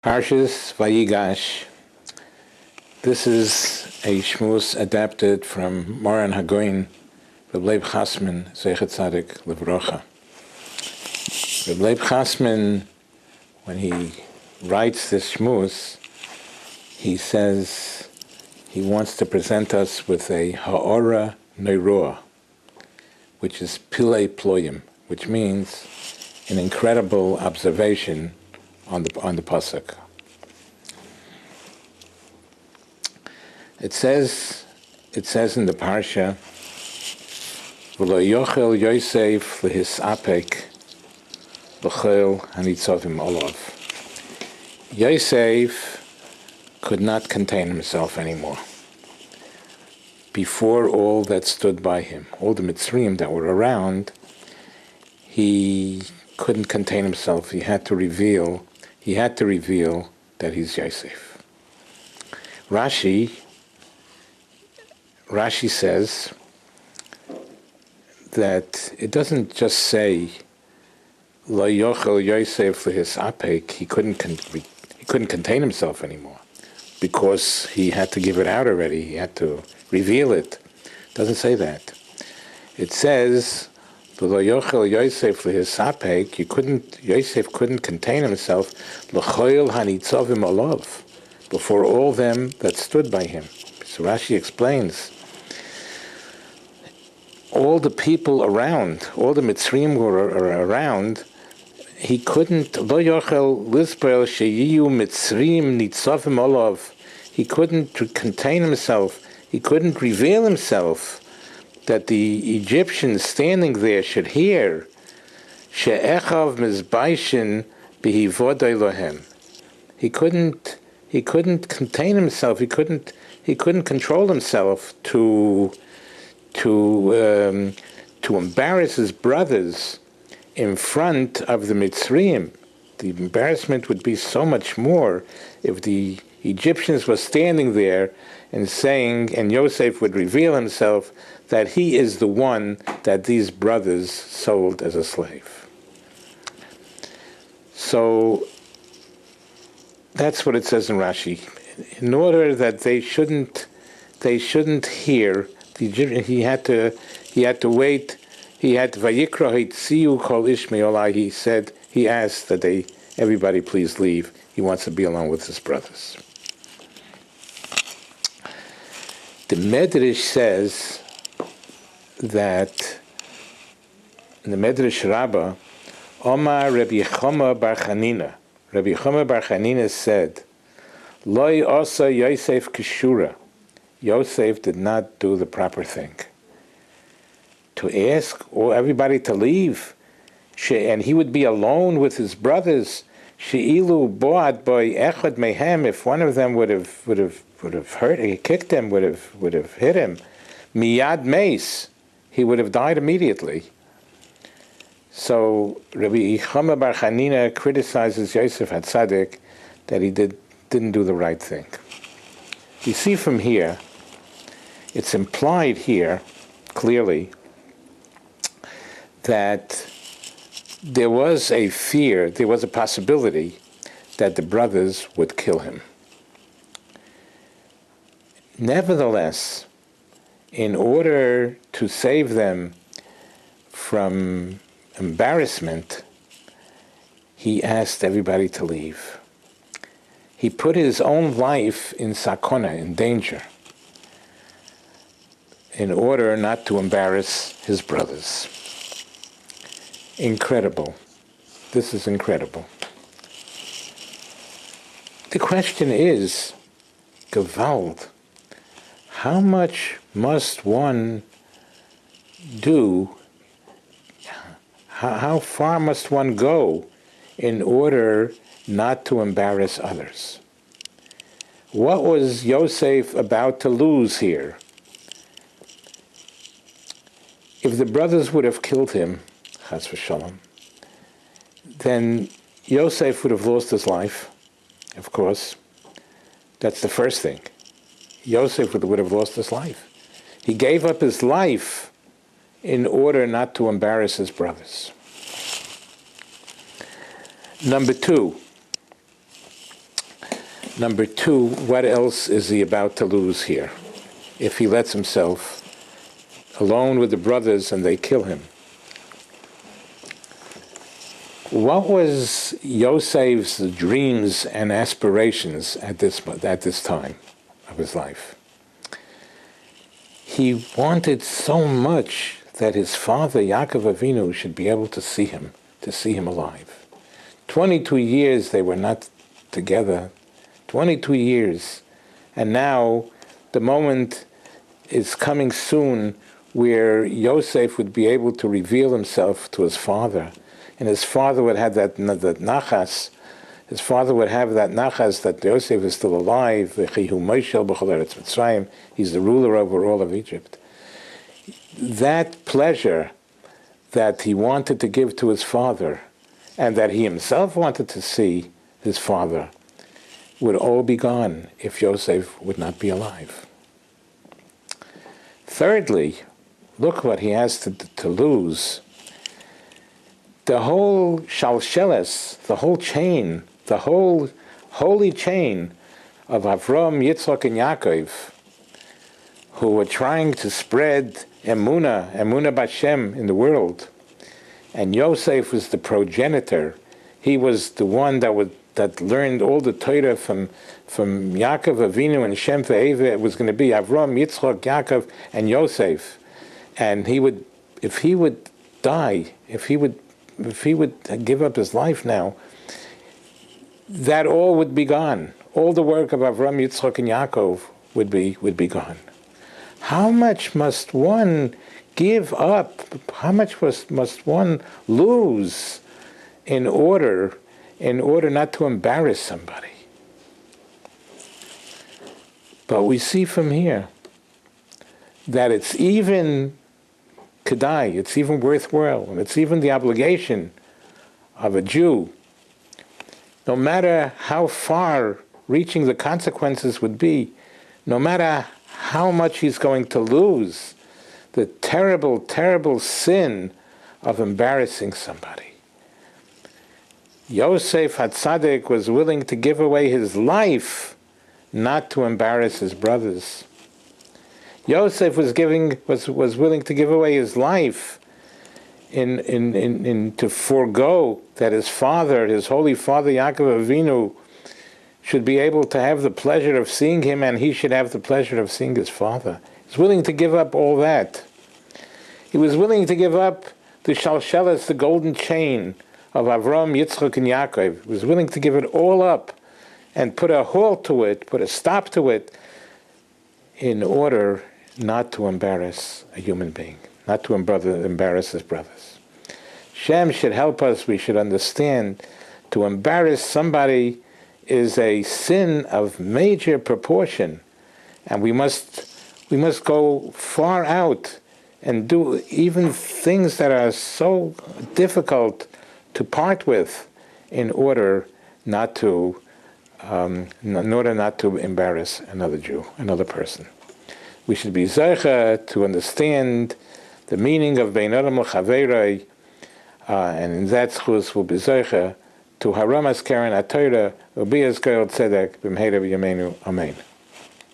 Parshas Vayigash. This is a shmuz adapted from Moran Hagoyin, Vayigash6, Zeichet Tzadik Livrocha. Vayigash6, when he writes this shmuz, he says he wants to present us with a ha'ora neiroa, which is pilei ployim, which means an incredible observation on the pasuk. It says in the parsha, "V'lo yochel Yosef lehisapek b'chol hanitzovim olav." Yosef could not contain himself anymore before all that stood by him, all the Mitzrayim that were around. He couldn't contain himself. He had to reveal that he's Yosef. Rashi says that it doesn't just say Lo yochel Yosef lehisapek. He couldn't contain himself anymore because he had to give it out already. He had to reveal it. It doesn't say that. It says Lo yochel Yosef lehisapek. Yosef couldn't contain himself l'choil hanitzovim olav, before all them that stood by him. So Rashi explains, all the people around, all the Mitzrayim were around, he couldn't, lo yochel lisprel sheyiyu Mitzrayim nitzovim olav. He couldn't contain himself. He couldn't reveal himself that the Egyptians standing there should hear she'echav mizbaishin bihivodai lohem. He couldn't contain himself. He couldn't control himself to embarrass his brothers in front of the Mitzrayim. The embarrassment would be so much more if the Egyptians were standing there and saying, and Yosef would reveal himself that he is the one that these brothers sold as a slave. So that's what it says in Rashi. In order that they shouldn't hear the Egyptian, he had to wait. He had Vayikra hitziu kol ish me'olai. He asked that everybody please leave. He wants to be alone with his brothers. The Medrash says that in the Medrash Rabbah, Omar Rabbi Choma bar Chanina. Rabbi Choma bar Chanina said, Loi osa Yosef kishura. Yosef did not do the proper thing. To ask everybody to leave, and he would be alone with his brothers. She'ilu boad boy echad mehem. If one of them would have hurt, he kicked him, would have hit him. Miyad meis, he would have died immediately. So Rabbi Chama bar Chanina criticizes Yosef HaTzadik that he didn't do the right thing. You see from here, it's implied here clearly that there was a fear, there was a possibility that the brothers would kill him. Nevertheless, in order to save them from embarrassment, he asked everybody to leave. He put his own life in sakona, in danger, in order not to embarrass his brothers. Incredible. This is incredible. The question is, Gewalt, how much must one do? How far must one go in order not to embarrass others? What was Yosef about to lose here? If the brothers would have killed him, Chas v'shalom, then Yosef would have lost his life, of course. That's the first thing. Yosef would have lost his life. He gave up his life in order not to embarrass his brothers. Number two, Number two, what else is he about to lose here if he lets himself alone with the brothers and they kill him? What was Yosef's dreams and aspirations at this time of his life? He wanted so much that his father, Yaakov Avinu, should be able to see him alive. 22 years they were not together, 22 years. And now the moment is coming soon where Yosef would be able to reveal himself to his father. And his father would have that nachas. His father would have that nachas that Yosef is still alive. He's the ruler over all of Egypt. That pleasure that he wanted to give to his father, and that he himself wanted to see his father, would all be gone if Yosef would not be alive. Thirdly, look what he has to lose. The whole shalsheles, the whole chain, the whole holy chain of Avram, Yitzchak, and Yaakov, who were trying to spread Emunah B'Shem in the world. And Yosef was the progenitor. He was the one that learned all the Torah from Yaakov Avinu and Shem Ve'eva. It was going to be Avram, Yitzchak, Yaakov, and Yosef. And if he would die, if he would give up his life now, that all would be gone. All the work of Avram, Yitzchak, and Yaakov would be gone. How much must one give up? How much must one lose in order not to embarrass somebody? But we see from here that it's even kedai, it's even worthwhile, and it's even the obligation of a Jew, no matter how far reaching the consequences would be, no matter how much he's going to lose, the terrible, terrible sin of embarrassing somebody. Yosef HaTzadik was willing to give away his life not to embarrass his brothers. Yosef was willing to give away his life to forego that his father, his holy father Yaakov Avinu, should be able to have the pleasure of seeing him, and he should have the pleasure of seeing his father. He's willing to give up all that. He was willing to give up the shalsheles, the golden chain of Avram, Yitzchak, and Yaakov. He was willing to give it all up and put a halt to it, put a stop to it, in order not to embarrass a human being, not to embarrass his brothers. Shem should help us. We should understand to embarrass somebody is a sin of major proportion, and we must go far out and do even things that are so difficult to part with in order not to embarrass another Jew, another person. We should be zeicha to understand the meaning of Bein Adam L'Chaverei, and in that schus will be zeicha to haramas keren HaTorah, u'biyas goyel tzedek b'mheira v'yameinu. Amen.